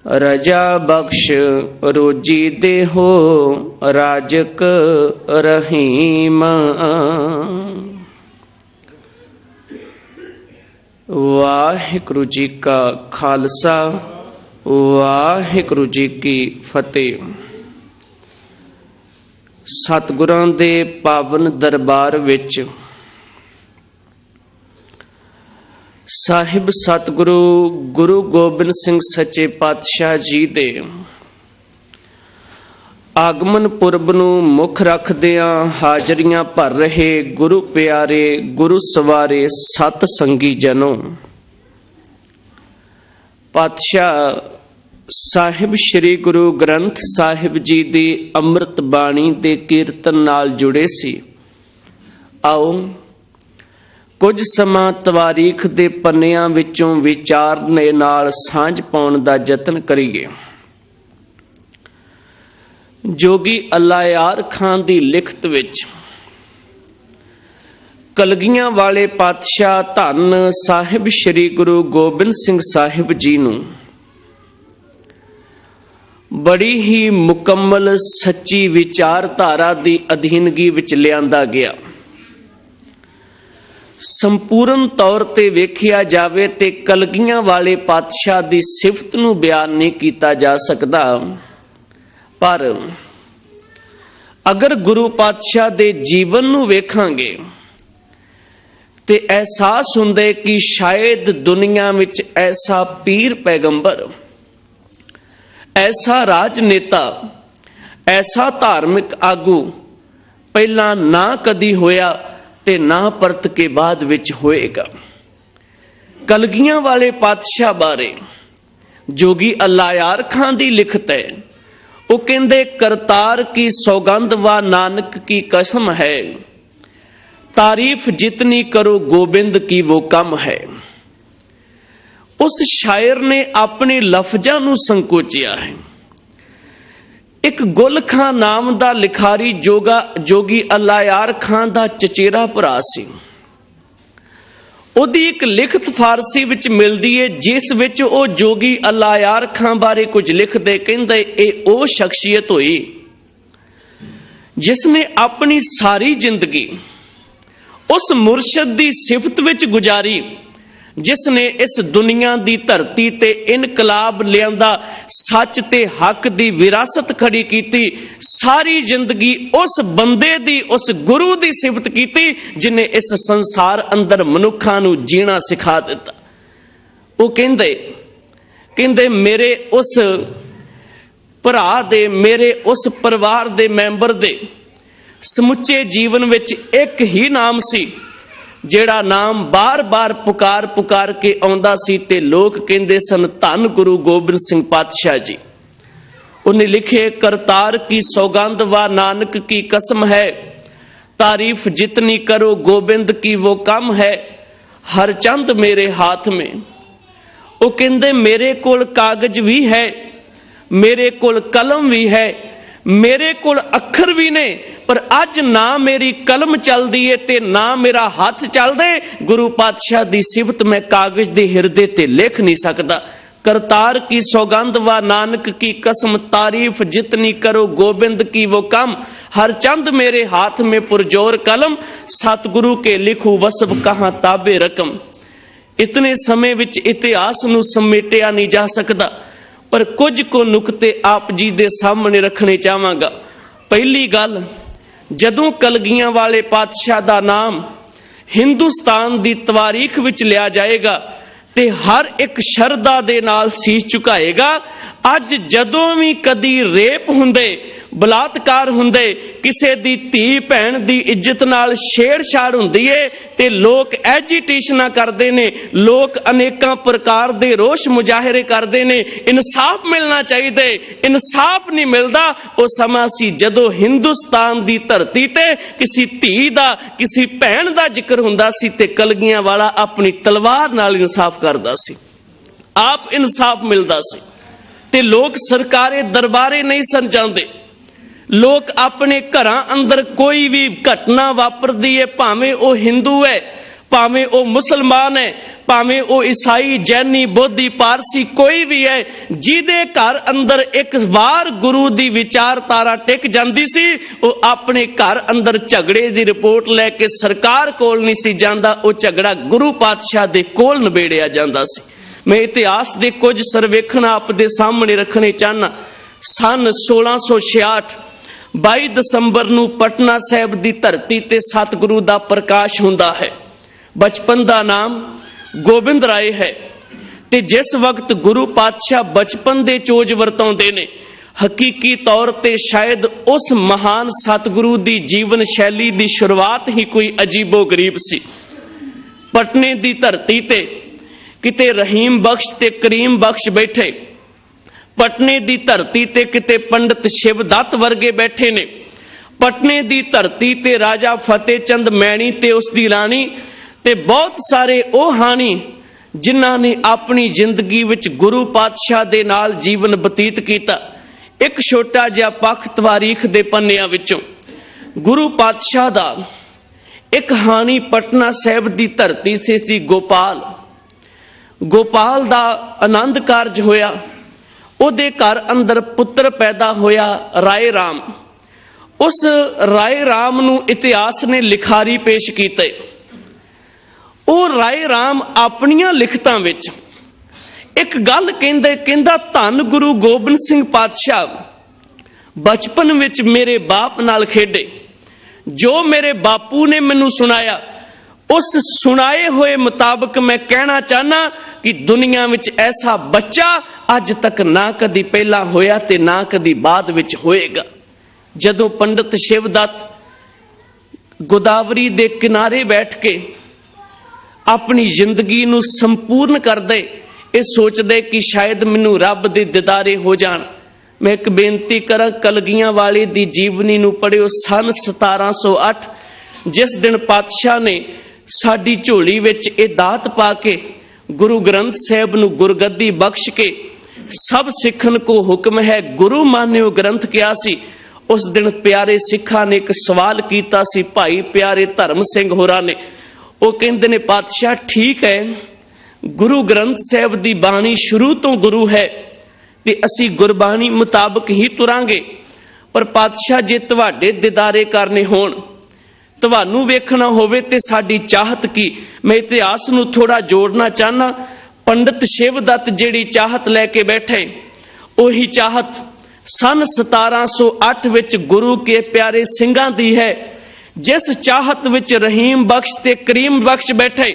रजा बख्श रोजी देहो राजक रहीम। वाहिगुरु जी का खालसा वाहिगुरु जी की फतेह। सतगुरां दे पावन दरबार विच साहिब सतगुरु गुरु गोबिंद सिंह सच्चे पातशाह जी दे आगमन पुरब नूं मुख रखदिआं हाजरियां भर रहे गुरु प्यारे गुरु सवारे सत संगी जनों, पातशाह साहिब श्री गुरु ग्रंथ साहिब जी दी अमृत बाणी दे कीर्तन नाल जुड़े सी। आओ कुछ समा तवारीख दे पन्नियां विचों विचारने नाल सांझ पाउण दा यतन करिए। जोगी अलायार खान दी लिखत विच कलगियां वाले पातशाह धन साहिब श्री गुरु गोबिंद सिंह साहिब जी नूं बड़ी ही मुकम्मल सच्ची विचारधारा दी अधीनगी विच लिआंदा गया। संपूर्ण तौर ते वेखिया जावे ते कलगियां वाले पातशाह दी सिफत नूं बयान नहीं कीता जा सकदा, पर अगर गुरु पातशाह दे जीवन नूं वेखांगे ते एहसास हुंदे कि शायद दुनिया विच ऐसा पीर पैगंबर, ऐसा राजनेता, ऐसा धार्मिक आगू पहला ना कदी होया ते ना परत के बाद विच होएगा। कलगियां वाले पातशाह बारे जोगी अलायार खान दी लिखत है। वो कहंदे करतार की सौगंध व नानक की कसम है, तारीफ जितनी करो गोबिंद की वो कम है। उस शायर ने अपने लफ्जां नूं संकोचिया है। एक गुल खां नाम दा लिखारी जोगी अलायार खान दा चचेरा भरा सी। उहदी एक लिखत फारसी विच मिलदी है जिस विच ओ जोगी अलायार खान बारे कुछ लिखदे। कहंदे ए ओ शख्सियत होई जिसने अपनी सारी जिंदगी उस मुर्शद दी सिफत विच गुजारी जिसने इस दुनिया दी धरती ते इनकलाब लियांदा, सच ते हक दी विरासत खड़ी कीती। सारी जिंदगी उस बंदे दी, उस गुरु दी सिफत कीती जिन्हें इस संसार अंदर मनुखा नूं जीना सिखा दिता। वो कहंदे मेरे उस भरा दे, मेरे उस परिवार दे मैंबर दे समुचे जीवन विच एक ही नाम सी जेड़ा नाम बार बार पुकार के आउंदा सी ते लोग कहंदे सन धन गुरु गोबिंद सिंह पातशाह जी। उन्हें लिखे करतार की सौगंध व नानक की कसम है, तारीफ जितनी करो गोबिंद की वो कम है। हर चंद मेरे हाथ में। वो कहंदे मेरे कोल कागज भी है, मेरे कोल कलम भी है, मेरे कोल अखर भी ने, पर अज ना मेरी कलम चलदी है ते ना मेरा हाथ चलदे। गुरु पातशाह दी सिफत मैं कागज दे हिरदे ते लिख नहीं सकदा। करतार की सौगंध व नानक की कसम, तारीफ जितनी करो गोबिंद की वो कम। हर चंद मेरे हाथ में पुरजोर कलम, सतगुरु के लिखू वसब कहां ताबे रकम। इतने समय विच इतिहास नूं समेटिया नहीं जा सकदा, पर कुछ को नुकते आप जी दे सामने रखने चाहांगा। पहली गल, जदों कलगियां वाले पातशाह दा नाम हिंदुस्तान दी तवारीख विच लिया जाएगा ते हर एक शरदा दे नाल सीस झुकाएगा। अज जदों भी कदी रेप हुंदे, बलात्कार हुंदे, किसे दी धी भैन दी इज्जत नाल छेड़छाड़ हुंदी है ते लोग एजिटेशनां करदे ने, लोग अनेकां प्रकार दे रोष मुजाहरे करदे ने। इंसाफ मिलना चाहिए, इंसाफ नहीं मिलदा। वो समा सी जदों हिंदुस्तान दी धरती ते किसी धी दा, किसी भैन दा जिक्र हुंदा सी ते कलगियां वाला अपनी तलवार नाल इंसाफ करदा सी, आप इंसाफ मिलदा सी ते लोग सरकारे दरबारे नहीं सन जांदे। लोग अपने घरां अंदर कोई भी घटना वापरदी है, भावें वो हिंदू है, भावें वो मुसलमान है, भावें वो ईसाई, जैनी, बोधी, पारसी कोई भी है, जिहदे घर अंदर एक वार गुरु दी विचारधारा टिक जांदी सी, वो अपने घर अंदर झगड़े दी रिपोर्ट लैके सरकार कोल नहीं सी जांदा, वो झगड़ा गुरु पातशाह दे कोल निबेड़िया जांदा सी। मैं इतिहास दे कुछ सर्वेखण आप दे सामने रखने चाहना। सन 1666 22 दसंबर नूं पटना साहिब दी धरती ते सतगुरु दा प्रकाश हुंदा है। बचपन दा नाम गोबिंद राय है ते जिस वक्त गुरु पातशाह बचपन दे चोज वरताउंदे ने, हकीकी तौर ते शायद उस महान सतगुरु दी जीवन शैली दी शुरुआत ही कोई अजीबो गरीब सी। पटने दी धरती ते किते रहीम बख्श ते करीम बख्श बैठे, पटने दी धरती ते किते पंडित शिवदत्त वर्गे बैठे ने, पटने दी धरती ते राजा फतेह चंद मैणी ते उसदी राणी ते बहुत सारे ਉਹ ਹਾਣੀ जिन्हां ने अपनी जिंदगी विच गुरु पातशाह दे नाल जीवन बतीत कीता। एक छोटा जिहा पख तवारीख दे पन्निਆਂ विचों गुरु पातशाह दा एक हानी पटना साहिब दी धरती से सी गोपाल दा आनंद कारज होया। ਉਹਦੇ घर अंदर पुत्र पैदा होया राय राम। उस राय राम नूं इतिहास ने लिखारी पेश कीते। ਉਹ ਰਾਏ ਰਾਮ ਆਪਣੀਆਂ ਲਿਖਤਾਂ ਵਿੱਚ ਇੱਕ ਗੱਲ ਕਹਿੰਦਾ ਧੰਨ ਗੁਰੂ ਗੋਬਿੰਦ ਸਿੰਘ ਪਾਤਸ਼ਾਹ ਬਚਪਨ ਵਿੱਚ ਮੇਰੇ ਬਾਪ ਨਾਲ ਖੇਡੇ। ਜੋ ਮੇਰੇ ਬਾਪੂ ਨੇ ਮੈਨੂੰ ਸੁਣਾਇਆ, ਉਸ ਸੁਣਾਏ ਹੋਏ ਮੁਤਾਬਕ ਮੈਂ ਕਹਿਣਾ ਚਾਹਨਾ ਕਿ ਦੁਨੀਆ ਵਿੱਚ ਐਸਾ ਬੱਚਾ ਅੱਜ ਤੱਕ ਨਾ ਕਦੀ ਪਹਿਲਾਂ ਹੋਇਆ ਤੇ ਨਾ ਕਦੀ ਬਾਅਦ ਵਿੱਚ ਹੋਏਗਾ। ਜਦੋਂ ਪੰਡਿਤ शिवदत्त गोदावरी ਦੇ किनारे बैठ के अपनी जिंदगी नूं संपूर्ण करदे, ये सोचदे कि शायद मैनूं रब दे दीदारे हो जाण। मैं एक बेनती करा, कलगियां वाले दी जीवनी नूं पढ़ियो। सन 1708 जिस दिन पातशाह ने साडी झोली विच ये दात पा के गुरु ग्रंथ साहिब नूं गुरगद्दी बख्श के सब सिखन को हुक्म है गुरु मान्यो ग्रंथ किया सी, उस दिन प्यारे सिखा ने एक सवाल कीता सी भाई प्यारे धर्म सिंह होरां ने। वो कहते ने पातशाह ठीक है, गुरु ग्रंथ साहिब दी बाणी शुरू तो गुरु है ते असी गुरबाणी मुताबक ही तुरांगे, पर पातशाह जे तुहाडे दीदारे करने होण, तुहानू वेखना होवे ते साडी चाहत की। मैं इतिहास नूं थोड़ा जोड़ना चाहना। पंडित शिवदत्त जेड़ी चाहत लैके बैठे, ओही चाहत सन 1708 विच गुरु के प्यारे सिंघां दी है। जिस चाहत विच रहीम बख्श ते करीम बख्श बैठे,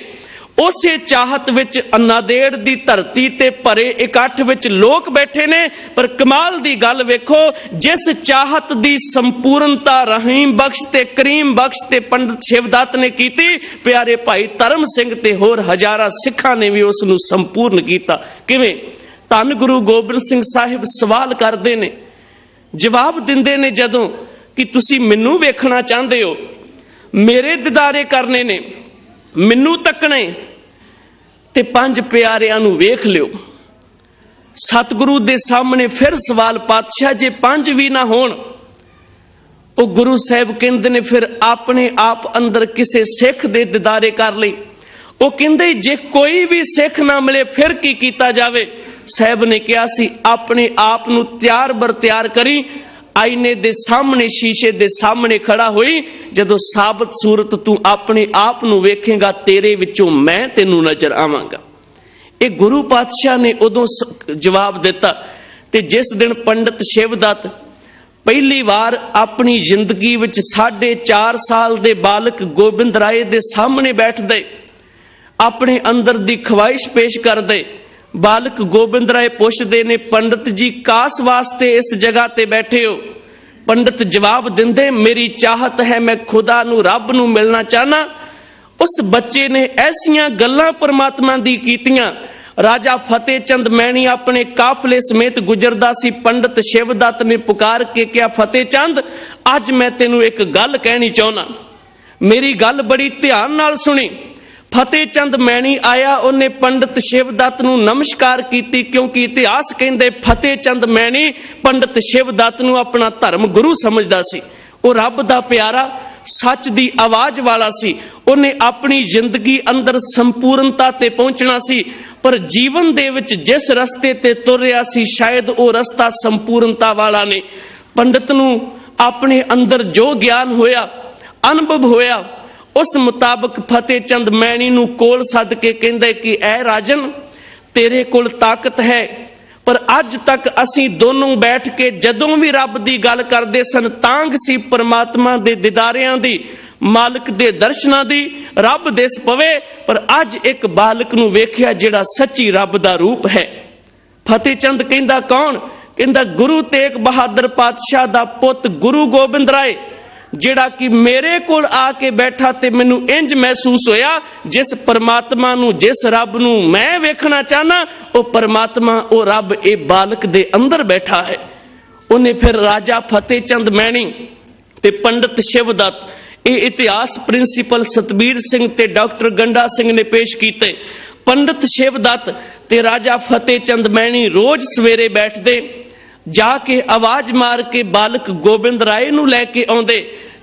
उसे चाहत विच नादेड़ दी धरती ते भरे इकट्ठ विच लोग बैठे ने। पर कमाल दी गल वेखो, जिस चाहत दी संपूर्णता रहीम बख्श ते करीम बख्श ते पंडित शिवदत्त ने कीती, प्यारे भाई धर्म सिंह ते होर हजारां सिखां ने भी उस नूं संपूर्ण कीता। किवें? धन गुरु गोबिंद सिंह साहिब सवाल करदे ने, जवाब दिंदे ने जदों कि तुसी मैनू वेखना चाहते हो, मेरे दीदारे करने ने, मैनू तकने ते पंज प्यारियां नू वेख लियो। सतगुरु दे सामने फिर सवाल, पातशाह जे पंज भी ना होण, ओ गुरु साहिब कहंदे ने फिर अपने आप अंदर किसे सिख दे दीदारे कर लई। ओ कहंदे जे कोई भी सिख ना मिले फिर की कीता जावे। साहिब ने कहा सी अपने आप नू तैयार बर तैयार करी। आईने दे सामने शीशे दे सामने खड़ा होई, जदों साबित सूरत तू अपने आप नू वेखेगा, तेरे विचों मैं तेनू नजर आवांगा। ये गुरु पातशाह ने उदों जवाब दिता। ते जिस दिन पंडित शिवदत्त पहली बार अपनी जिंदगी विच 4.5 साल दे बालक गोबिंद राय दे सामने बैठदे, अपने अंदर दी ख्वाहिश पेश करदे, बालक गोबिंद राय पुछदे ने पंडित जी कास वास्ते इस जगह ते बैठे हो? पंडित जवाब दिंदे मेरी चाहत है, मैं खुदा नू रब नू मिलना चाहना। उस बच्चे ने ऐसियां गल्लां परमात्मा दी कीतियां। राजा फतेह चंद मैणी अपने काफले समेत गुजरदा सी। पंडित शिवदत्त ने पुकार के कहा, फतेह चंद अज मैं तेनू एक गल कहनी चाहना, मेरी गल बड़ी ध्यान नाल सुनी। फतेह चंद मैणी आया, उन्हें पंडित शिवदत्त नू नमस्कार कीती, क्योंकि इतिहास कहंदे फतेह चंद मैणी पंडित शिवदत्त नू अपना धर्म गुरु समझदा सी। वो रब दा प्यारा सच दी आवाज वाला सी, उन्हें अपनी जिंदगी अंदर संपूर्णता ते पहुंचना सी। पर जीवन दे विच जिस रस्ते ते तुर रहा सी, शायद वो रस्ता संपूर्णता वाला ने। पंडित नूं अपने अंदर जो ज्ञान होया, अनुभव होया, उस मुताबिक फतेह चंद मैणी नूं कोल सद के कहंदे कि ऐ राजन, तेरे कोल ताकत है, पर अज तक असी दोनों बैठ के जदों भी रब दी गल करदे सन, तांग सी परमात्मा दे दीदारियां दी, मालिक दे दर्शनां दी, रब दिस पवे। पर अज एक बालक नूं वेखिया जिहड़ा सच्ची रब दा रूप है। फतेह चंद कहंदा कौन? कहंदा गुरु तेग बहादुर पातशाह दा पुत गुरु गोबिंद राय, जिहड़ा कि मेरे कोल आके बैठा ते मैनू इंज महसूस होया जिस परमात्मा नू, जिस रब नू मैं वेखना चाहना, वो परमात्मा, वो रब ए बालक दे अंदर बैठा है। उन्हें फिर राजा फतेह चंद मैणी ते पंडित शिवदत्त, ये इतिहास प्रिंसीपल सतबीर सिंह ते डॉक्टर गंडा सिंह ने पेश कीते। पंडित शिवदत्त ते राजा फतेह चंद मैणी रोज सवेरे बैठदे, जाके आवाज मार के बालक गोबिंद राय नू लैके आउंदे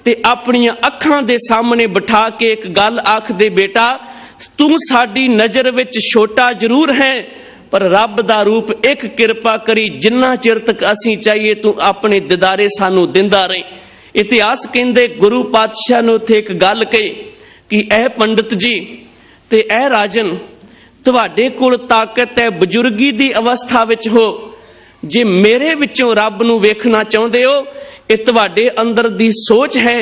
ते अपनियां अखां दे सामने बिठा के एक गल आखदे, बेटा तू साडी नजर विच छोटा जरूर है, पर रब दा रूप एक किरपा करी, जिन्ना चिर तक असीं चाहिए तू अपने दिदारे सानू दिंदा रहे। इतिहास कहंदे गुरु पातशाह ने उत्थे एक गल कही कि ऐ पंडित जी ते ऐ राजन, तुहाडे कोल ताकत है, बजुर्गी दी अवस्था विच हो, जे मेरे विचों रब नू वेखना चाहुंदे हो, ये तुहाडे अंदर दी सोच है,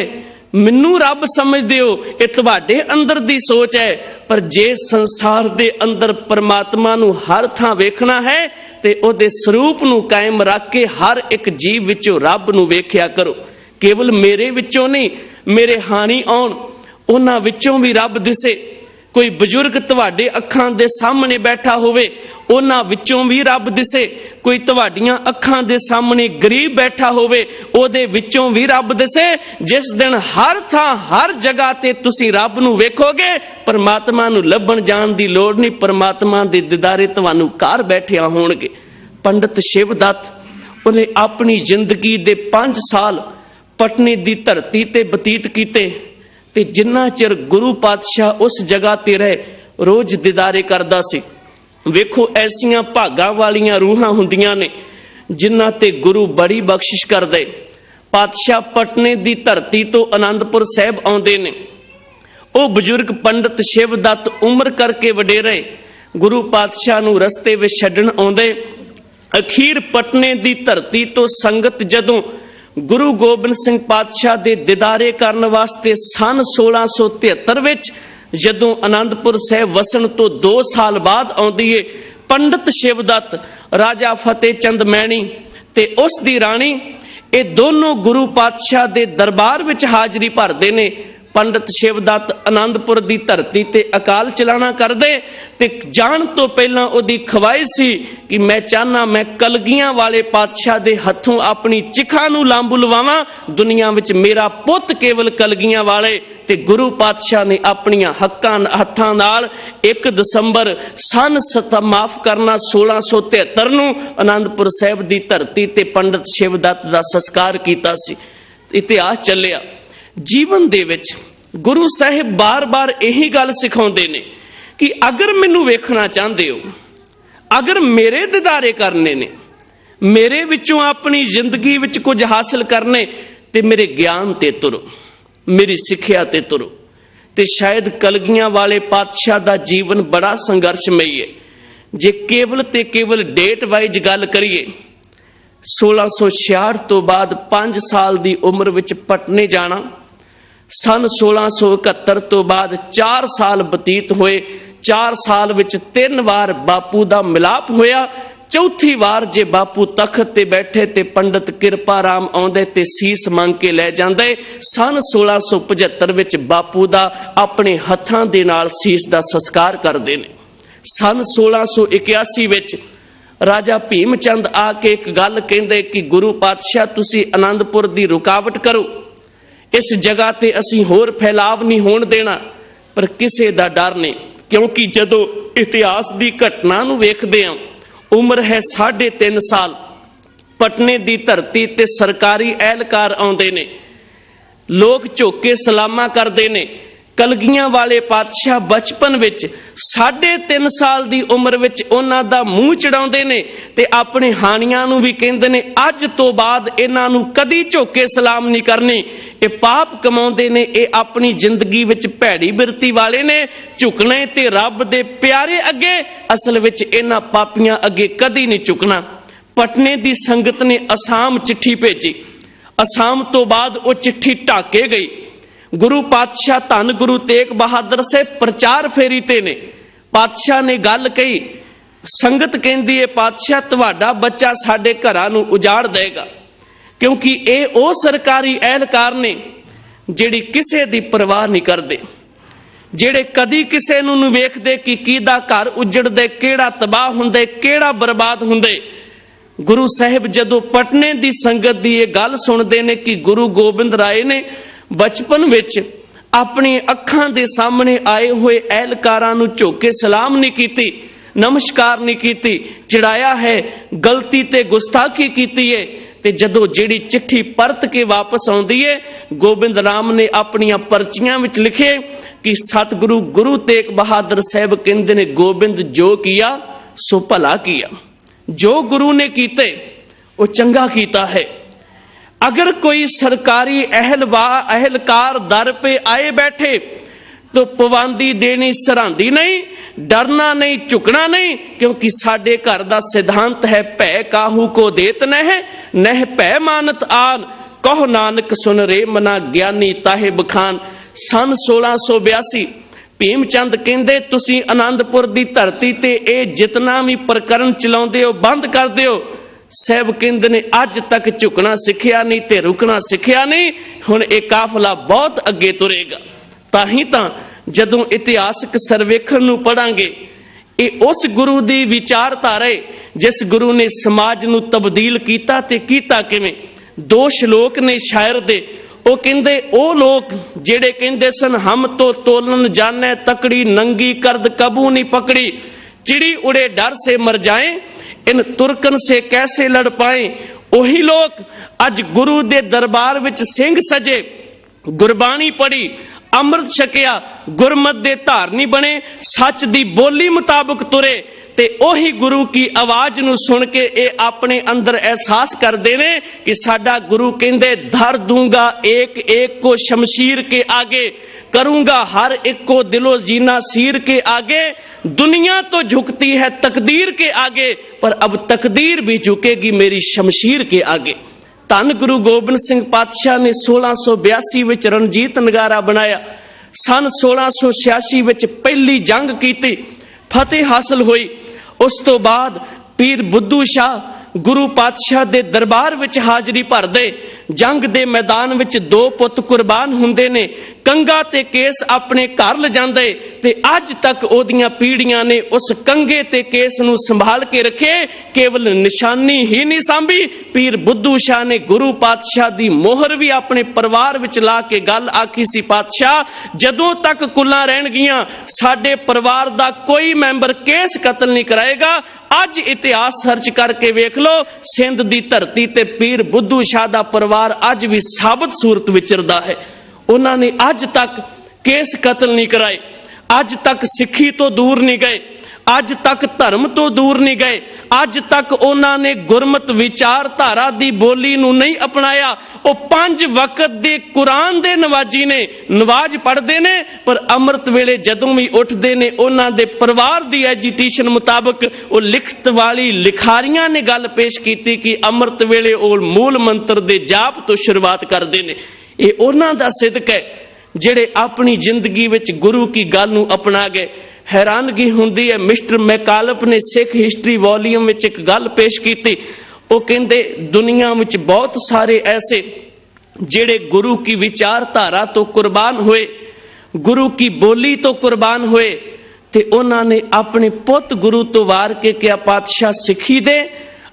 मैनू रब समझदे हो, ये तुहाडे अंदर दी सोच है। पर जे संसार दे अंदर परमात्मा नू हर थां वेखना है ते ओदे स्वरूप नू कायम रख के हर एक जीव विचों रब नू वेखिया करो। केवल मेरे विचों नहीं, मेरे हानी आउण उन्हां विचों भी रब दिसे। कोई बजुर्ग तुहाडे अखां दे सामने बैठा होवे, उन्हां विचों भी रब दिसे। कोई तुहाडीआं अखां दे सामने गरीब बैठा होवे, ओदे विचों भी रब दिसे। जिस दिन हर थां हर जगह ते तुसीं रब नू वेखोगे, परमात्मा नू लभण जाण दी लोड़ नहीं, परमात्मा दे दीदारे तुहानू घर बैठिया होणगे। पंडित शिवदत्त उन्हें अपनी जिंदगी दे 5 साल पटने दी धरती ते बतीत कीते, ते जिन्ना चिर गुरु पातशाह उस जगह ते रहे, रोज दीदारे करदा सी। वेखो ऐसियां भागां वालियां रूहां हुंदियां ने जिन्हां ते गुरु बड़ी बख्शिश करदे। पातशाह पटने दी धरती तो आनंदपुर साहिब आउंदे ने। ओ बजुर्ग पंडित शिवदत्त उम्र करके वडेरे गुरु पातशाह नूं रस्ते विच छड्डण आउंदे। अखीर पटने दी धरती तो संगत जदों गुरु गोबिंद सिंह पातशाह दे दीदारे करन वास्ते सन 1673 विच जदों आनंदपुर साहिब वसन तो 2 साल बाद आउंदी है, पंडित शिवदत्त, राजा फतेह चंद मैणी ते उस दी राणी, ये दोनों गुरु पातशाह दे दरबार विच हाजरी भरदे ने। पंडित शिवदत्त आनंदपुर दी धरती ते अकाल चलाना करदे ते जाण तो पहला ओदी खवाइश सी कि मैं चाहना मैं कलगियां वाले पातशाह दे हथों अपनी चिखा नूं लांबू लवावां, दुनिया विच मेरा पुੱਤ केवल कलगियां वाले। ते गुरु पातशाह ने अपनियां हत्थां नाल 1 दसंबर सन 1673 नूं आनंदपुर साहिब दी धरती ते पंडित शिवदत्त दा संस्कार कीता सी। इतिहास ਚੱਲਿਆ। जीवन दे विच गुरु साहिब बार बार यही गल सिखाउंदे ने कि अगर मैनू वेखना चाहते हो, अगर मेरे दीदारे करने ने, मेरे विचों अपनी जिंदगी विच कुछ हासिल करने, ते मेरे ज्ञान ते तुरो, मेरी सिक्ख्या ते तुरो। ते शायद कलगियां वाले पातशाह दा जीवन बड़ा संघर्षमयी है। जे केवल ते केवल डेट वाइज गल करिए, 1666 तो बाद 5 साल दी उम्र विच पटने जाना, सन 1671 तो बाद 4 साल बतीत होए। 4 साल विच 3 वार बापू दा मिलाप होया। चौथी वार जे बापू तखत ते बैठे ते पंडित किरपा राम आउंदे ते सीस मंग के लै जांदे। सन 1675 विच बापू दा अपने हत्थां दे नाल सीस दा संस्कार करदे ने। सन 1681 विच राजा भीम चंद आके एक गल कहंदे कि गुरु पातशाह तुसी आनंदपुर दी रुकावट करो, इस जगह ते असीं होर फैलाव नहीं होण देना। पर किसे दा डर नहीं, क्योंकि जदों इतिहास दी घटना नूं वेखदे हां, उम्र है 3.5 साल, पटने दी धरती ते सरकारी एहलकार आउंदे ने, लोग झुक के सलामा करते ने। कलगियां वाले पातशाह बचपन विच 3.5 साल की उम्र विच उन्हां दा मूँह चढ़ाउंदे ने ते अपने हानियां नूं भी कहंदे ने अज तो बाद इन्हां नूं कदी झुक के सलाम नहीं करनी, ये पाप कमाउंदे ने, ये अपनी जिंदगी विच भैड़ी बिरती वाले ने, झुकने ते रब दे प्यारे अगे, असल विच इन्हां पापियां अगे कदी नहीं झुकना। पटने दी संगत ने असाम चिट्ठी भेजी। असाम तो बाद वो चिट्ठी ढाके गई। गुरु पातशाह धन गुरु तेग बहादुर से प्रचार फेरी ते ने। पातशाह ने गल कही, संगत कहंदी है पातशाह तुहाडा बच्चा साडे घरां नूं उजाड़ देगा, क्योंकि ये ओ सरकारी एहलकार ने जिहड़ी किसे दी परवाह नहीं करदे, जिहड़े कदी किसे नूं नहीं वेखदे कि किहदा घर उजड़दे, किहड़ा तबाह हुंदे, किहड़ा बर्बाद हुंदे। गुरु साहिब जदों पटने दी संगत दी ये गल सुनदे ने कि गुरु गोबिंद राय ने बचपन विच अपनी अखां दे सामने आए हुए एहलकारां नूं झुक के सलाम नहीं कीती, नमस्कार नहीं कीती, चिड़ाया है, गलती ते गुस्ताखी कीती है, ते जदों जिहड़ी चिट्ठी परत के वापस आउंदी है, गोबिंद राम ने अपनियां पर्चियां विच लिखे कि सतगुरु गुरु तेग बहादुर साहब कहंदे ने गोबिंद जो किया सो भला किया, जो गुरु ने कीते वो चंगा कीता है। अगर कोई सरकारी एहलकार दर पे आए बैठे तो पवांदी देनी सरांदी नहीं, डरना नहीं, झुकना नहीं, क्योंकि साडे घर दा सिद्धांत है भै काहू को देत नह भै मानत आन, कहो नानक सुन रे मना ज्ञानी ताहे बखान। सन 1682 भीमचंद कहंदे तुसी आनंदपुर दी धरती ते ए जितना भी प्रकरण चलाउंदे हो बंद कर दिओ। साहब कहंदे ने अज तक झुकना सिखिया नहीं ते रुकना सिखिया नहीं, हुण ये काफला बहुत अगे तुरेगा। ताही तां जदों इतिहासक सर्वेखण नूं पढ़ांगे, ये उस गुरु दी विचारधारा है जिस गुरु ने समाज नूं तब्दील कीता ते कीता किवें। 2 श्लोक ने शायर दे, वो कहंदे ओ लोग जेड़े कहंदे सन हम तो तोलन जाने तकड़ी, नंगी करद कबू नहीं पकड़ी, चिड़ी उड़े डर से मर जाए, इन तुर्कन से कैसे लड़ पाए। ओही लोग अज गुरु दे दरबार विच सिंह सजे, गुरबाणी पढ़ी, अमृत छकिया, गुरमत दे धारनी बने, सच दी बोली मुताबिक तुरे, ते ओही गुरु की आवाज नूं सुन के ए अपने अंदर एहसास करदे ने कि साडा गुरु कहंदे धर दूंगा एक एक को शमशीर के आगे, करूंगा हर एक को दिलो जीना सीर के आगे। दुनिया तो झुकती है तकदीर के आगे, पर अब तकदीर भी झुकेगी मेरी शमशीर के आगे। धन गुरु गोबिंद सिंह पातशाह ने 1682 विच रणजीत नगारा बनाया। सन 1686 विच पहली जंग कीती, फतेह हासिल हुई। उस तो बाद पीर बुद्धू शाह गुरु पातशाह दे दरबार विच हाजरी भरदे। जंग दे मैदान विच 2 पुत कुर्बान हुंदे ने, कंगा ते केस अपने घर ले जांदे, ते अज तक ओदियां पीढ़ियां ने उस कंगे ते केस नूं संभाल के रखे, केवल निशानी ही नहीं सांभी। पीर बुद्धू शाह ने गुरु पातशाह दी मोहर भी अपने परिवार विच ला के गल आखी सी, पातशाह जदों तक कुल्लां रहणगियां साडे परिवार दा कोई मैंबर केस कतल नहीं कराएगा। अज इतिहास सर्च करके वेख लो, सिंध दी धरती ते पीर बुद्धू शाह दा परिवार अज भी साबित सूरत विचरदा है। उन्होंने अज तक केस कतल नहीं कराए, अज तक सिखी तो दूर नहीं गए, अज तक धर्म तो दूर नहीं गए, अज तक उन्होंने गुरमत विचारधारा दी बोली नूं नहीं अपनाया। वो 5 वक्त दे कुरान दे नवाजी ने, नवाज पढ़ते ने, पर अमृत वेले जदों भी उठते ने उन्हां दे परिवार दी एजुटेशन मुताबिक वो लिखत वाली लिखारियां ने गल पेश की कि अमृत वेले वो मूल मंत्र दे जाप तो शुरुआत करते ने। ये उन्हां दा सिदक है जिहड़े अपनी जिंदगी विच गुरु की गल नूं अपना गए। हैरानगी हुंदी है, मिस्टर मैकालप ने सिख हिस्टरी वॉल्यूम विच एक गल पेश की। वो कहंदे दुनिया विच बहुत सारे ऐसे जिहड़े गुरु की विचारधारा तो कुर्बान हुए, गुरु की बोली तो कुर्बान हुए, ते उन्हां ने अपने पुत गुरु तो वार के क्या पातशाह सिखी दे,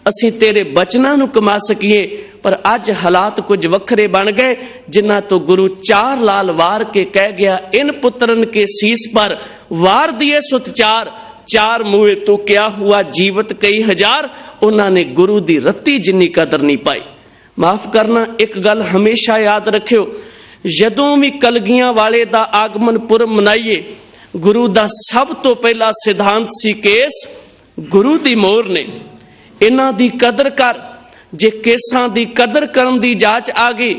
असीं तेरे बचनां नूं कमा सकीए। पर अज हालात कुछ वखरे बन गए, जिन्हां तो गुरु 4 लाल वार के कह गया, इन पुत्रन के शीस पर वार दिए सुत 4 मुए तो क्या हुआ जीवत कई हजार। उन्होंने गुरु दी रत्ती जिन्नी कदर नहीं पाई। माफ करना, एक गल हमेशा याद रखियो, जदों भी कलगियां वाले दा आगमन पुरब मनाइए, गुरु दा सब तो पहला सिद्धांत सी केस गुरु दी मोहर ने। इन्हां दी कदर कर, जे केसां दी कदर करन दी जाच आ गई,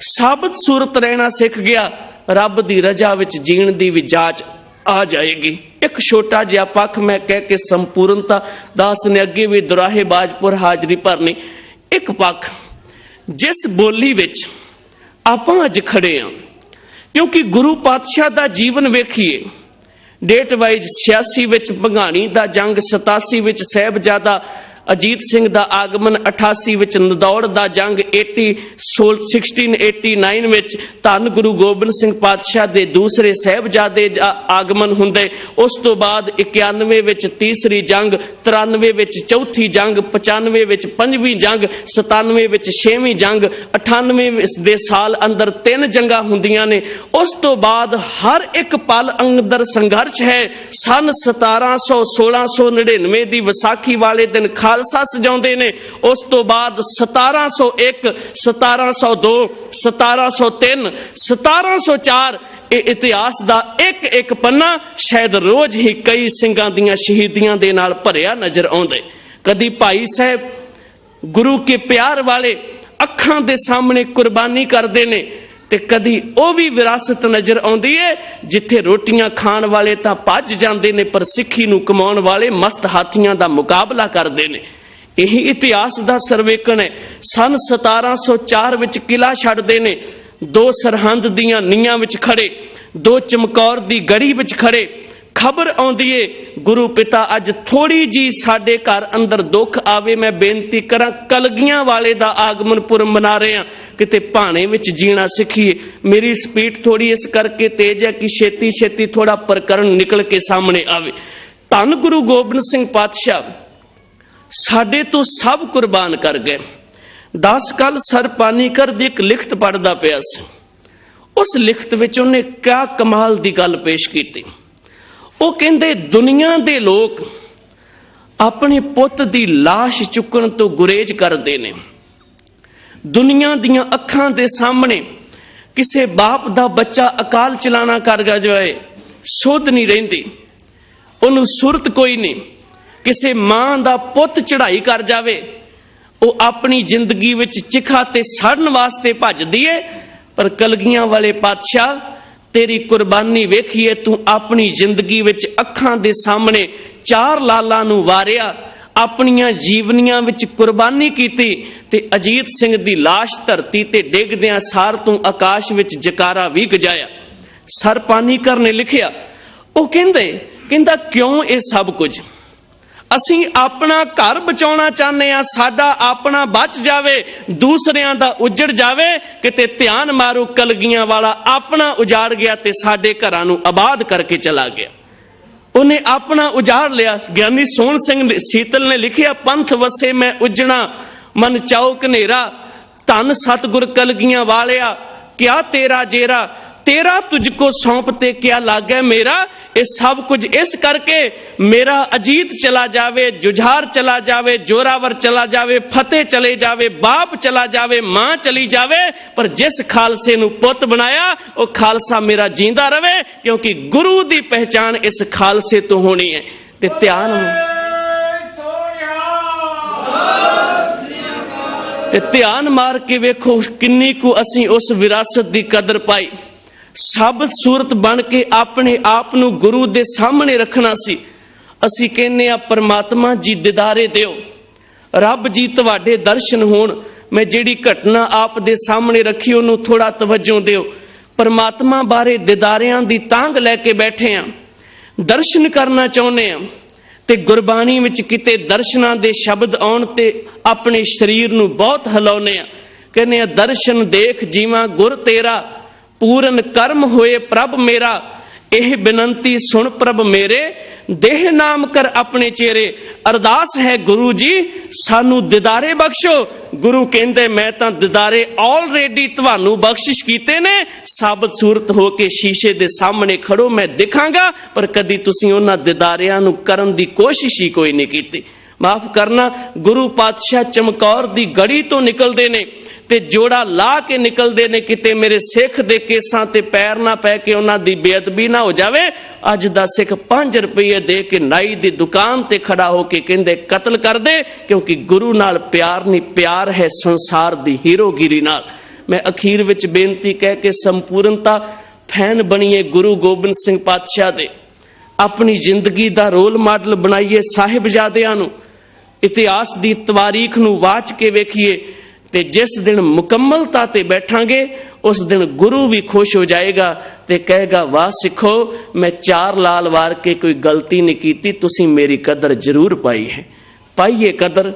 साबित सूरत रहना सीख गया, रब दी रजा विच जीण दी भी जाच आ जाएगी। एक छोटा जिहा पक्ष मैं कह के संपूर्णता दास ने अगे भी दुराहे बाजपुर हाजरी भरनी। एक पक्ष जिस बोली विच आपां अज खड़े हां, क्योंकि गुरु पातशाह दा जीवन वेखिए, डेट वाइज 86 विच भंगाणी दा जंग, 87 विच साहिबजादा अजीत सिंह दा आगमन, 88 विच नदौड़ दा जंग, 1689 विच धन गुरु गोबिंद सिंह पातशाह दे दूसरे साहिबजादे आगमन हुंदे। उस तो बाद 91 विच तीसरी जंग, 93 विच चौथी जंग, 95 विच पंजवीं जंग, 97 विच छेवीं जंग, 98 दे साल अंदर 3 जंगां हुंदियां ने। उस तो बाद हर एक पल अंदर संघर्ष है। सन 1699 दी विसाखी वाले दिन खालसा सजाउंदे ने। उस तो बाद 1701, 1702, 1703, 1704 इतिहास दा एक एक पन्ना शायद रोज ही कई ਸਿੰਘਾਂ ਦੀਆਂ शहीदियां दे नाल भरिया नजर आउंदे। कदी भाई साहब गुरु के प्यार वाले अखां दे सामने कुर्बानी करते ने, ते कदी ਉਹ भी विरासत नजर आउंदी है जिथे रोटियां खाण वाले तां भज जांदे ने, पर सिੱਖੀ ਨੂੰ कमाउण वाले मस्त हाथियां दा मुकाबला करते ने। यही इतिहास का सर्वेखण है। सन 1704 विच किला छड्डदे ने, 2 सरहंद दियां नीहां विच खड़े, 2 चमकौर दी गड़ी विच खड़े। खबर आउंदी है गुरु पिता अज थोड़ी जी साडे घर अंदर दुख आवे, मैं बेनती करा कलगियां वाले दा आगमन पुरब मना रहे हैं, किते भाणे विच जीना सीखिए। मेरी स्पीड थोड़ी इस करके तेज है कि छेती छेती थोड़ा प्रकरण निकल के सामने आवे। धन गुरु गोबिंद सिंह पातशाह साडे तो सब कुर्बान कर गए। 10 कल सर पानीकर दी एक लिखत पढ़दा पिया सी। उस लिखत विच उन्हें क्या कमाल दी गल पेश कीती। वो कहंदे दुनिया दे लोग अपने पुत दी लाश चुकण तो गुरेज करते ने। दुनिया दियां अखां दे सामने किसे बाप दा बच्चा अकाल चलाना कर जाए सुध नहीं रहिंदी, उन्होंने सुरत कोई नहीं। किसे मां दा पुत चढ़ाई कर जावे, वो अपनी जिंदगी विच चिखा ते सड़न वास्ते भजदी है। पर कलगियां वाले पातशाह तेरी कुर्बानी वेखिए, तू अपनी जिंदगी विच अखां दे सामने 4 लालां नूं वारिया, अपनियां जीवनियां विच कुर्बानी कीती, ते अजीत सिंह दी लाश धरती ते डिगदियां सार तू आकाश विच जकारा भी गजाया। सर पानीकर ने लिखिया, वो कहंदा क्यों ये सब कुछ? असी अपना घर बचाउणा चाहते हैं, साडा अपना बच जावे, दूसरियां दा उजड़ जावे। किते ध्यान मारो कलगियां वाला अपना उजाड़ गया ते साडे घरां नूं आबाद करके चला गया। उन्हें अपना उजाड़ लिया। ज्ञानी सोहन सिंह सीतल ने लिखिया, पंथ वसे मैं उजड़ा मन चाओ कनेरा, धन सतगुर कलगियां वालिया क्या तेरा जेरा, तेरा तुझको सौंपते क्या लागे मेरा। ये सब कुछ इस करके मेरा अजीत चला जावे, जुझार चला जावे, जोरावर चला जावे, फतेह चले जावे, बाप चला जावे, मां चली जावे, पर जिस खालसे नूं पुत बनाया वो खालसा मेरा जींदा रवे, क्योंकि गुरु दी पहचान इस खालसे तो होनी है। ते ध्यान मार के वेखो किन्नी को असी उस विरासत दी कदर पाई। साबित सूरत बन के अपने आप नूं गुरु दे सामने रखना सी। असी कहने आ परमात्मा जी दिदारे दिओ, रब जी तुहाडे दर्शन होण। मैं जिहड़ी घटना आप दे सामने रखी उन्होंने थोड़ा तवज्जो दिओ। परमात्मा बारे दिदारियां दी तांग लैके बैठे हैं, दर्शन करना चाहुंदे हैं, ते गुरबाणी विच किते दर्शनां दे शब्द आउण ते अपने शरीर नूं बहुत हिलाउने आ। कहने आ दर्शन देख जीवां गुर तेरा, पूरन कर्म होए प्रभ मेरा, एह बिनंती सुन प्रभ मेरे, देह नाम कर अपने चेहरे। अरदास है गुरु जी सानू दिदारे बख्शो। गुरु कहंदे मैं तां दिदारे ऑलरेडी तुहानू बख्शिश कीते ने, साबित सूरत हो के शीशे दे सामने खड़ो मैं दिखांगा, पर कदी तुसीं उन्हां दिदारियां नू करन दी कोशिश ही कोई नहीं कीती। माफ करना, गुरु पातशाह चमकौर दी गड़ी तो निकलते ने ਤੇ ਜੋੜਾ ਲਾ ਕੇ ਨਿਕਲਦੇ ਨੇ, ਕਿਤੇ ਮੇਰੇ ਸਿੱਖ ਦੇ ਕੇਸਾਂ ਤੇ ਪੈਰ ਨਾ ਪੈ ਕੇ ਉਹਨਾਂ ਦੀ ਬੇਅਦਬੀ ਨਾ ਹੋ ਜਾਵੇ। ਅੱਜ ਦਾ ਸਿੱਖ 5 ਰੁਪਏ ਦੇ ਕੇ ਨਾਈ ਦੀ ਦੁਕਾਨ ਤੇ ਖੜਾ ਹੋ ਕੇ ਕਹਿੰਦੇ ਕਤਲ ਕਰ ਦੇ, ਕਿਉਂਕਿ ਗੁਰੂ ਨਾਲ ਪਿਆਰ ਨਹੀਂ, ਪਿਆਰ ਹੈ ਸੰਸਾਰ ਦੀ ਹੀਰੋਗਿਰੀ ਨਾਲ। ਮੈਂ ਅਖੀਰ ਵਿੱਚ ਬੇਨਤੀ ਕਹਿ ਕੇ ਸੰਪੂਰਨਤਾ ਫੈਨ ਬਣੀਏ ਗੁਰੂ ਗੋਬਿੰਦ ਸਿੰਘ ਪਾਤਸ਼ਾਹ ਦੇ, ਆਪਣੀ ਜ਼ਿੰਦਗੀ ਦਾ ਰੋਲ ਮਾਡਲ ਬਣਾਈਏ ਸਾਹਿਬਜ਼ਾਦਿਆਂ ਨੂੰ, ਇਤਿਹਾਸ ਦੀ ਤਵਾਰੀਖ ਨੂੰ ਵਾਚ ਕੇ ਵੇਖੀਏ, ਤੇ ਜਿਸ ਦਿਨ ਮੁਕੰਮਲਤਾ ਤੇ ਬੈਠਾਂਗੇ ਉਸ ਦਿਨ ਗੁਰੂ ਵੀ ਖੁਸ਼ ਹੋ ਜਾਏਗਾ ਤੇ ਕਹੇਗਾ ਵਾਹ ਸਿੱਖੋ, ਮੈਂ 4 ਲਾਲ ਵਾਰ ਕੇ ਕੋਈ ਗਲਤੀ ਨਹੀਂ ਕੀਤੀ, ਤੁਸੀਂ ਮੇਰੀ ਕਦਰ ਜ਼ਰੂਰ ਪਾਈ ਹੈ। ਪਾਈਏ ਕਦਰ,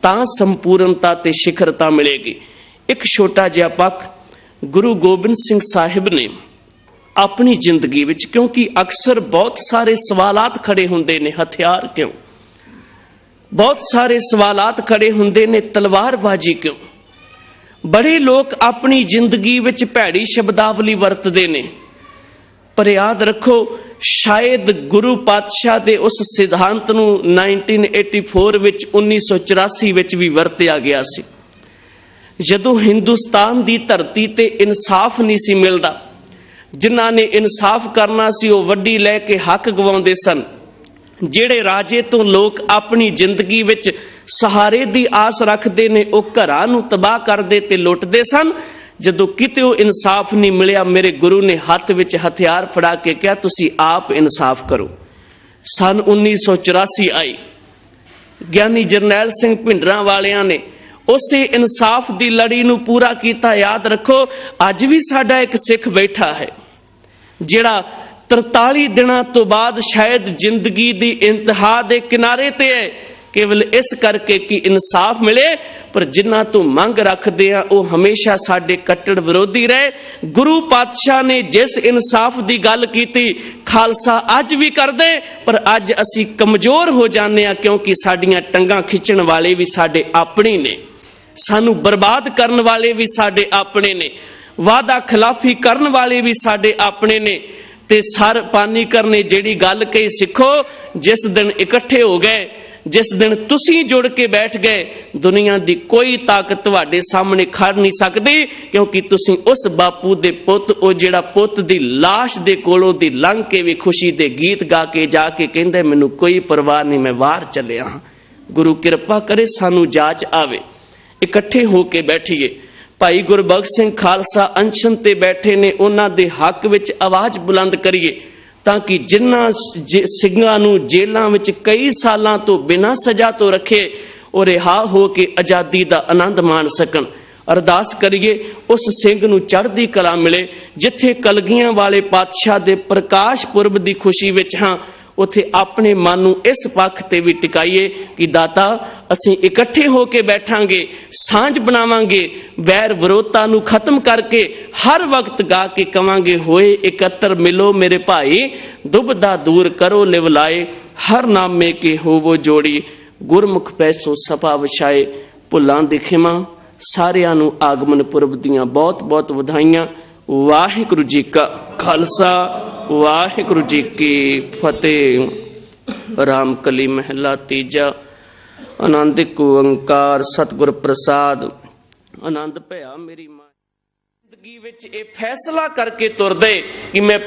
ਤਾਂ ਸੰਪੂਰਨਤਾ ਤੇ ਸਿਖਰਤਾ ਮਿਲੇਗੀ। ਇੱਕ ਛੋਟਾ ਜਿਹਾ ਪੱਖ ਗੁਰੂ ਗੋਬਿੰਦ ਸਿੰਘ ਸਾਹਿਬ ਨੇ ਆਪਣੀ ਜ਼ਿੰਦਗੀ ਵਿੱਚ, ਕਿਉਂਕਿ ਅਕਸਰ ਬਹੁਤ ਸਾਰੇ ਸਵਾਲਾਤ ਖੜੇ ਹੁੰਦੇ ਨੇ, ਹਥਿਆਰ ਕਿਉਂ? ਬਹੁਤ ਸਾਰੇ ਸਵਾਲਾਤ ਖੜੇ ਹੁੰਦੇ ਨੇ, ਤਲਵਾਰਬਾਜ਼ੀ ਕਿਉਂ? ਬੜੇ ਲੋਕ ਆਪਣੀ ਜ਼ਿੰਦਗੀ ਵਿੱਚ ਭੈੜੀ ਸ਼ਬਦਾਵਲੀ ਵਰਤਦੇ ਨੇ, ਪਰ ਯਾਦ ਰੱਖੋ ਸ਼ਾਇਦ ਗੁਰੂ ਪਾਤਸ਼ਾਹ ਦੇ ਉਸ ਸਿਧਾਂਤ ਨੂੰ 1984 ਵਿੱਚ 1984 ਵਿੱਚ ਵੀ ਵਰਤਿਆ ਗਿਆ ਸੀ। ਜਦੋਂ ਹਿੰਦੁਸਤਾਨ ਦੀ ਧਰਤੀ ਤੇ ਇਨਸਾਫ ਨਹੀਂ ਸੀ ਮਿਲਦਾ, ਜਿਨ੍ਹਾਂ ਨੇ ਇਨਸਾਫ ਕਰਨਾ ਸੀ ਉਹ ਵੱਡੀ ਲੈ ਕੇ ਹੱਕ ਗਵਾਉਂਦੇ ਸਨ। ਜਿਹੜੇ ਰਾਜੇ ਤੋਂ ਲੋਕ ਆਪਣੀ ਜ਼ਿੰਦਗੀ ਵਿੱਚ ਸਹਾਰੇ ਦੀ ਆਸ ਰੱਖਦੇ ਨੇ, ਉਹ ਘਰਾਂ ਨੂੰ ਤਬਾਹ ਕਰਦੇ ਤੇ ਲੁੱਟਦੇ ਸਨ। ਜਦੋਂ ਕਿਤੇ ਉਹ ਇਨਸਾਫ ਨਹੀਂ ਮਿਲਿਆ, ਮੇਰੇ ਗੁਰੂ ਨੇ ਹੱਥ ਵਿੱਚ ਹਥਿਆਰ ਫੜਾ ਕੇ ਕਿਹਾ ਤੁਸੀਂ ਆਪ ਇਨਸਾਫ ਕਰੋ। ਸਨ 1984 ਆਈ, ਗਿਆਨੀ ਜਰਨੈਲ ਸਿੰਘ ਭਿੰਡਰਾਂ ਵਾਲਿਆਂ ਨੇ ਉਸੇ ਇਨਸਾਫ ਦੀ ਲੜੀ ਨੂੰ ਪੂਰਾ ਕੀਤਾ। ਯਾਦ ਰੱਖੋ ਅੱਜ ਵੀ ਸਾਡਾ ਇੱਕ ਸਿੱਖ ਬੈਠਾ ਹੈ ਜਿਹੜਾ 43 ਦਿਨਾਂ ਤੋਂ ਬਾਅਦ ਸ਼ਾਇਦ ਜ਼ਿੰਦਗੀ ਦੀ ਇੰਤਹਾ ਦੇ ਕਿਨਾਰੇ ਤੇ ਹੈ, ਕੇਵਲ ਇਸ ਕਰਕੇ ਕਿ ਇਨਸਾਫ ਮਿਲੇ, ਪਰ ਜਿਨ੍ਹਾਂ ਤੋਂ ਮੰਗ ਰੱਖਦੇ ਆ ਉਹ ਹਮੇਸ਼ਾ ਸਾਡੇ ਕੱਟੜ ਵਿਰੋਧੀ ਰਹੇ। ਗੁਰੂ ਪਾਤਸ਼ਾਹ ਨੇ ਜਿਸ ਇਨਸਾਫ ਦੀ ਗੱਲ ਕੀਤੀ, ਖਾਲਸਾ ਅੱਜ ਵੀ ਕਰਦੇ, ਪਰ ਅੱਜ ਅਸੀਂ ਕਮਜ਼ੋਰ ਹੋ ਜਾਂਦੇ ਆ, ਕਿਉਂਕਿ ਸਾਡੀਆਂ ਟੰਗਾਂ ਖਿੱਚਣ ਵਾਲੇ ਵੀ ਸਾਡੇ ਆਪਣੇ ਨੇ, ਸਾਨੂੰ ਬਰਬਾਦ ਕਰਨ ਵਾਲੇ ਵੀ ਸਾਡੇ ਆਪਣੇ ਨੇ, ਵਾਅਦਾ ਖਿਲਾਫੀ ਕਰਨ ਵਾਲੇ ਵੀ ਸਾਡੇ ਆਪਣੇ ਨੇ। ਤੇ ਸਰ ਪਾਨੀ ਕਰਨੇ ਜਿਹੜੀ ਗੱਲ ਕਹੀ ਸਿੱਖੋ, ਜਿਸ ਦਿਨ ਇਕੱਠੇ ਹੋ ਗਏ, ਜਿਸ ਦਿਨ ਤੁਸੀਂ ਜੁੜ ਕੇ ਬੈਠ ਗਏ, ਦੁਨੀਆ ਦੀ ਕੋਈ ਤਾਕਤ ਤੁਹਾਡੇ ਸਾਹਮਣੇ ਖੜ ਨਹੀਂ ਸਕਦੀ, ਕਿਉਂਕਿ ਤੁਸੀਂ ਉਸ ਬਾਪੂ ਦੇ ਪੁੱਤ, ਉਹ ਜਿਹੜਾ ਪੁੱਤ ਦੀ ਲਾਸ਼ ਦੇ ਕੋਲੋਂ ਦੀ ਲੰਘ ਕੇ ਵੀ ਖੁਸ਼ੀ ਦੇ ਗੀਤ ਗਾ ਕੇ ਜਾ ਕੇ ਕਹਿੰਦੇ ਮੈਨੂੰ ਕੋਈ ਪਰਵਾਹ ਨਹੀਂ, ਮੈਂ ਬਾਹਰ ਚੱਲਿਆ ਹਾਂ। ਗੁਰੂ ਕਿਰਪਾ ਕਰੇ ਸਾਨੂੰ ਜਾਚ ਆਵੇ, ਇਕੱਠੇ ਹੋ ਕੇ ਬੈਠੀਏ। ਭਾਈ ਗੁਰਬਖਸ਼ ਸਿੰਘ ਖਾਲਸਾ ਅਨਸ਼ਨ ਤੇ ਬੈਠੇ ਨੇ, ਉਹਨਾਂ ਦੇ ਹੱਕ ਵਿੱਚ ਆਵਾਜ਼ ਬੁਲੰਦ ਕਰੀਏ, ਤਾਂ ਕਿ ਜਿਨ੍ਹਾਂ ਸਿੰਘਾਂ ਨੂੰ ਜੇਲ੍ਹਾਂ ਵਿੱਚ ਕਈ ਸਾਲਾਂ ਤੋਂ ਬਿਨਾਂ ਸਜ਼ਾ ਤੋਂ ਰੱਖੇ, ਉਹ ਰਿਹਾ ਹੋ ਕੇ ਆਜ਼ਾਦੀ ਦਾ ਆਨੰਦ ਮਾਣ ਸਕਣ। ਅਰਦਾਸ ਕਰੀਏ ਉਸ ਸਿੰਘ ਨੂੰ ਚੜ੍ਹਦੀ ਕਲਾ ਮਿਲੇ। ਜਿੱਥੇ ਕਲਗੀਆਂ ਵਾਲੇ ਪਾਤਸ਼ਾਹ ਦੇ ਪ੍ਰਕਾਸ਼ ਪੁਰਬ ਦੀ ਖੁਸ਼ੀ ਵਿੱਚ ਹਾਂ, ਉੱਥੇ ਆਪਣੇ ਮਨ ਨੂੰ ਇਸ ਪੱਖ ਤੇ ਵੀ ਟਿਕਾਈਏ ਕਿ ਦਾਤਾ ਅਸੀਂ ਇਕੱਠੇ ਹੋ ਕੇ ਬੈਠਾਂਗੇ, ਸਾਂਝ ਬਣਾਵਾਂਗੇ, ਵੈਰ ਵਿਰੋਧਤਾ ਨੂੰ ਖਤਮ ਕਰਕੇ ਹਰ ਵਕਤ ਗਾ ਕੇ ਕਵਾਂਗੇ ਹੋਏ ਇਕੱਤਰ ਮਿਲੋ ਮੇਰੇ ਭਾਈ, ਦੁਬਦਾ ਦੂਰ ਕਰੋ ਲਿਵ ਲਾਏ, ਹਰ ਨਾਮੇ ਕੇ ਹੋਵੋ ਜੋੜੀ, ਗੁਰਮੁਖ ਪੈਸੋ ਸਭਾ ਵਿਛਾਏ। ਭੁੱਲਾਂ ਦੀ ਖਿਮਾ। ਸਾਰਿਆਂ ਨੂੰ ਆਗਮਨ ਪੁਰਬ ਦੀਆਂ ਬਹੁਤ ਬਹੁਤ ਵਧਾਈਆਂ। ਵਾਹਿਗੁਰੂ ਜੀ ਕਾ ਖਾਲਸਾ, ਵਾਹਿਗੁਰੂ ਜੀ ਕੀ ਫਤਿਹ। ਰਾਮ ਕਲੀ ਮਹਿਲਾ ਤੀਜਾ। ਆਨੰਦ ਏਕ ਓੰਕਾਰ ਸਤਿਗੁਰ ਪ੍ਰਸਾਦ। ਆਨੰਦ ਭਇਆ ਮੇਰੀ ਮਾਂ। ਜ਼ਿੰਦਗੀ ਵਿੱਚ ਇਹ ਫੈਸਲਾ ਕਰਕੇ ਤੁਰਦੇ ਕਿ ਮੈਂ